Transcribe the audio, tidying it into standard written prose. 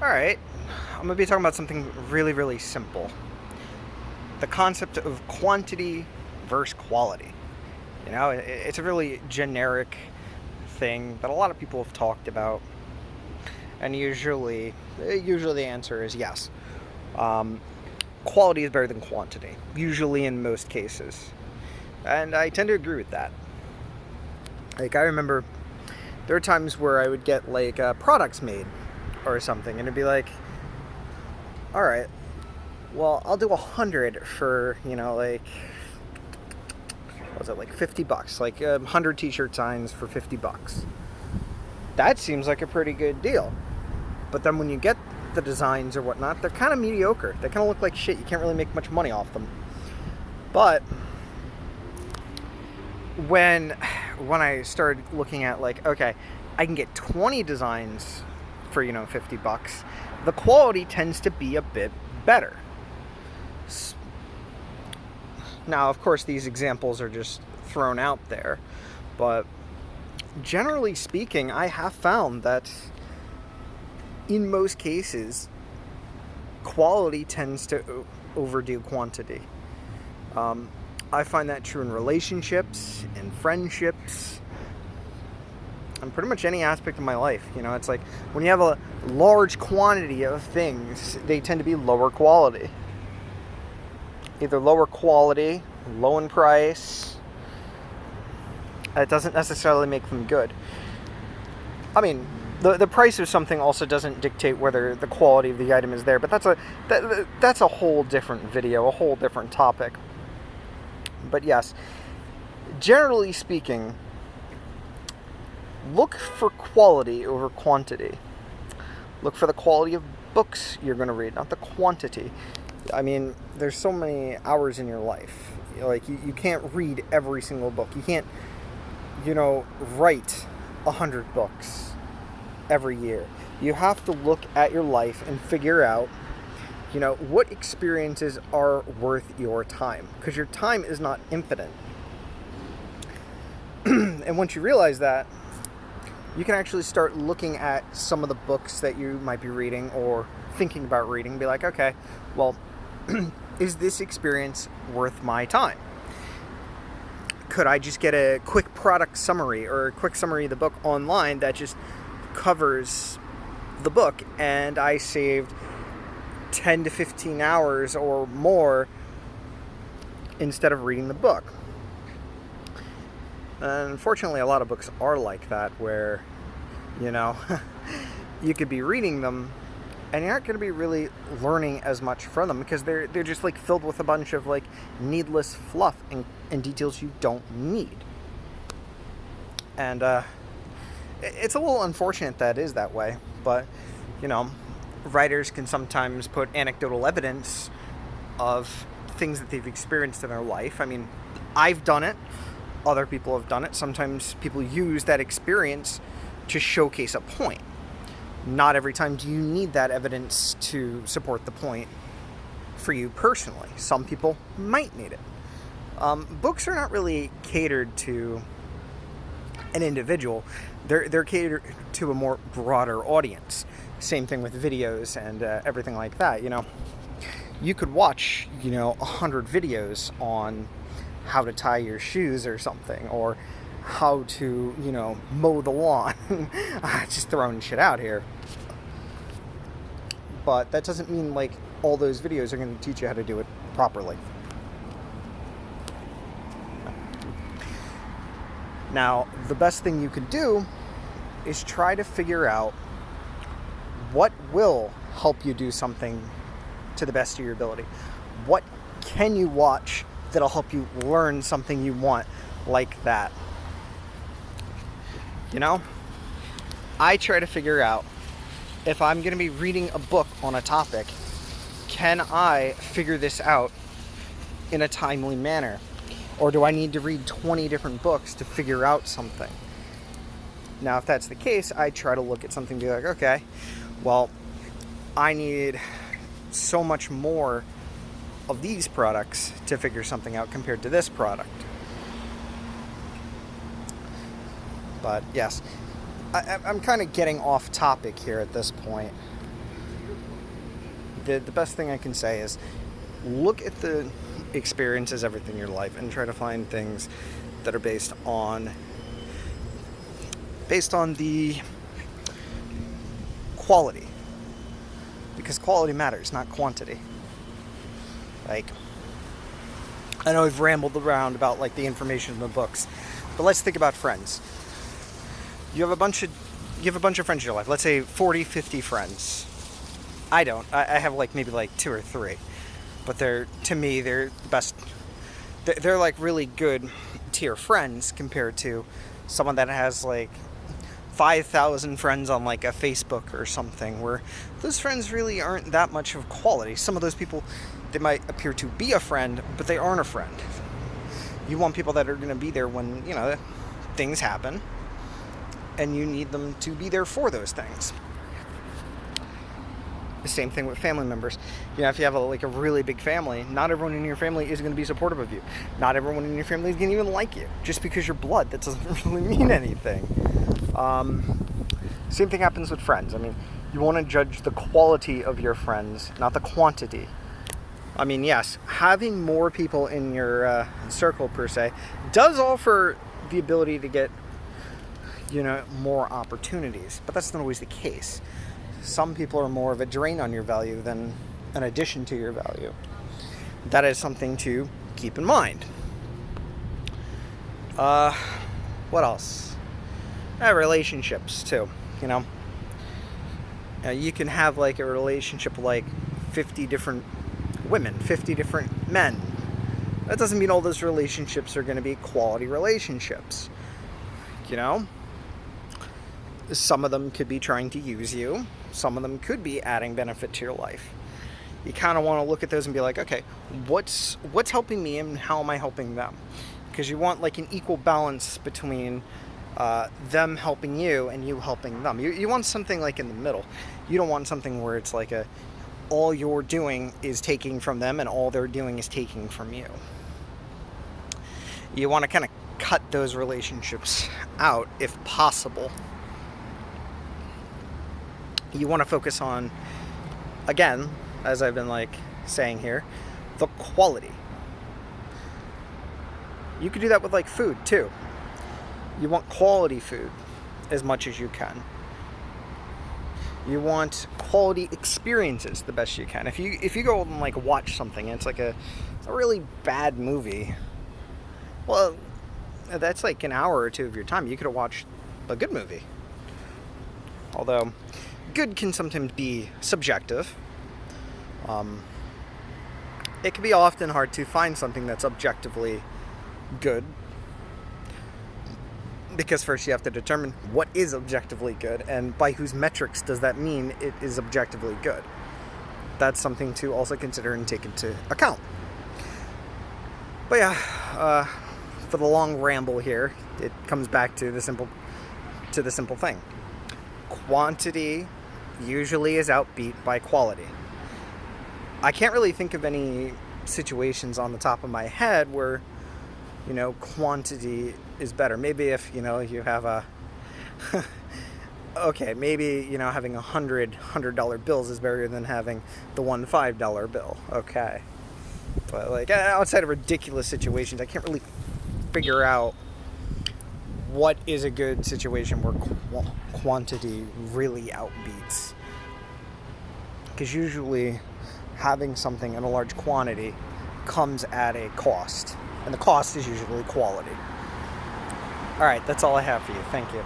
Alright, I'm going to be talking about something really, really simple. The concept of quantity versus quality. It's a really generic thing that a lot of people have talked about, and usually the answer is yes. Um, Quality is better than quantity, usually in most cases. And I tend to agree with that. Like, I remember there are times where I would get, products made or something, and it'd be like, alright, well, I'll do 100 for, what was it, like $50? Like 100 t-shirt signs for $50. That seems like a pretty good deal. But then when you get the designs or whatnot, they're kind of mediocre. They kind of look like shit. You can't really make much money off them. But when I started looking at, like, okay, I can get 20 designs for, $50, the quality tends to be a bit better. Now, of course, these examples are just thrown out there, but generally speaking, I have found that in most cases, quality tends to overdo quantity. I find that true in relationships, in friendships, and pretty much any aspect of my life. It's like when you have a large quantity of things, they tend to be lower quality. Either lower quality, low in price. It doesn't necessarily make them good. I mean, the price of something also doesn't dictate whether the quality of the item is there, but that's a whole different video, a whole different topic. But yes, generally speaking, look for quality over quantity. Look for the quality of books you're going to read, not the quantity. I mean, there's so many hours in your life. Like, you can't read every single book. You can't, write 100 books every year. You have to look at your life and figure out, what experiences are worth your time. Because your time is not infinite. And once you realize that, you can actually start looking at some of the books that you might be reading or thinking about reading and be like, okay, well, is this experience worth my time? Could I just get a quick product summary or a quick summary of the book online that just covers the book, and I saved 10 to 15 hours or more instead of reading the book? And unfortunately, a lot of books are like that, where, you could be reading them and you're not going to be really learning as much from them, because they're just like filled with a bunch of like needless fluff and details you don't need. And it's a little unfortunate that it is that way, but writers can sometimes put anecdotal evidence of things that they've experienced in their life. I mean, I've done it. Other people have done it. Sometimes people use that experience to showcase a point. Not every time do you need that evidence to support the point for you personally. Some people might need it. Books are not really catered to an individual. They're catered to a more broader audience. Same thing with videos and everything like that. You could watch 100 videos on how to tie your shoes or something, or how to mow the lawn. Just throwing shit out here. But that doesn't mean like all those videos are going to teach you how to do it properly. Now, the best thing you could do is try to figure out what will help you do something to the best of your ability. What can you watch that'll help you learn something you want like that? I try to figure out, if I'm going to be reading a book on a topic, can I figure this out in a timely manner? Or do I need to read 20 different books to figure out something? Now, if that's the case, I try to look at something and be like, okay, well, I need so much more of these products to figure something out compared to this product. But yes, I'm kind of getting off topic here at this point. the best thing I can say is look at the experiences, everything in your life, and try to find things that are based on the quality, because quality matters, not quantity. Like, I know I've rambled around about like the information in the books, but let's think about friends. You have a bunch of friends in your life. Let's say 40, 50 friends. I don't. I have like maybe like 2 or 3, but to me they're the best. They're like really good tier friends compared to someone that has like 5,000 friends on like a Facebook or something, where those friends really aren't that much of quality. Some of those people, they might appear to be a friend, but they aren't a friend. You want people that are going to be there when, things happen, and you need them to be there for those things. The same thing with family members. If you have a really big family, not everyone in your family is going to be supportive of you. Not everyone in your family is going to even like you. Just because you're blood, that doesn't really mean anything. Same thing happens with friends. You want to judge the quality of your friends, not the quantity. Yes, having more people in your circle, per se, does offer the ability to get, more opportunities. But that's not always the case. Some people are more of a drain on your value than an addition to your value. That is something to keep in mind. What else? Relationships, too. You can have like a relationship like 50 different women, 50 different men. That doesn't mean all those relationships are going to be quality relationships. Some of them could be trying to use you. Some of them could be adding benefit to your life. You kind of want to look at those and be like, okay, what's helping me and how am I helping them? Because you want like an equal balance between them helping you and you helping them. You want something like in the middle. You don't want something where it's like all you're doing is taking from them and all they're doing is taking from you. You want to kind of cut those relationships out if possible. You want to focus on, again, as I've been saying here, the quality. You could do that with food too. You want quality food as much as you can. You want quality experiences the best you can. If you go and watch something and it's like a really bad movie, well, that's like an hour or 2 of your time. You could have watched a good movie. Although good can sometimes be subjective. It can be often hard to find something that's objectively good, because first you have to determine what is objectively good, and by whose metrics does that mean it is objectively good. That's something to also consider and take into account. But yeah, for the long ramble here, it comes back to the simple thing. Quantity usually is outbeat by quality. I can't really think of any situations on the top of my head where, quantity is better. Maybe if, you have a, okay, maybe, having $100 bills is better than having the one $5 bill. Okay. But outside of ridiculous situations, I can't really figure out what is a good situation where quantity really outbeats. Because usually having something in a large quantity comes at a cost. And the cost is usually quality. All right, that's all I have for you. Thank you.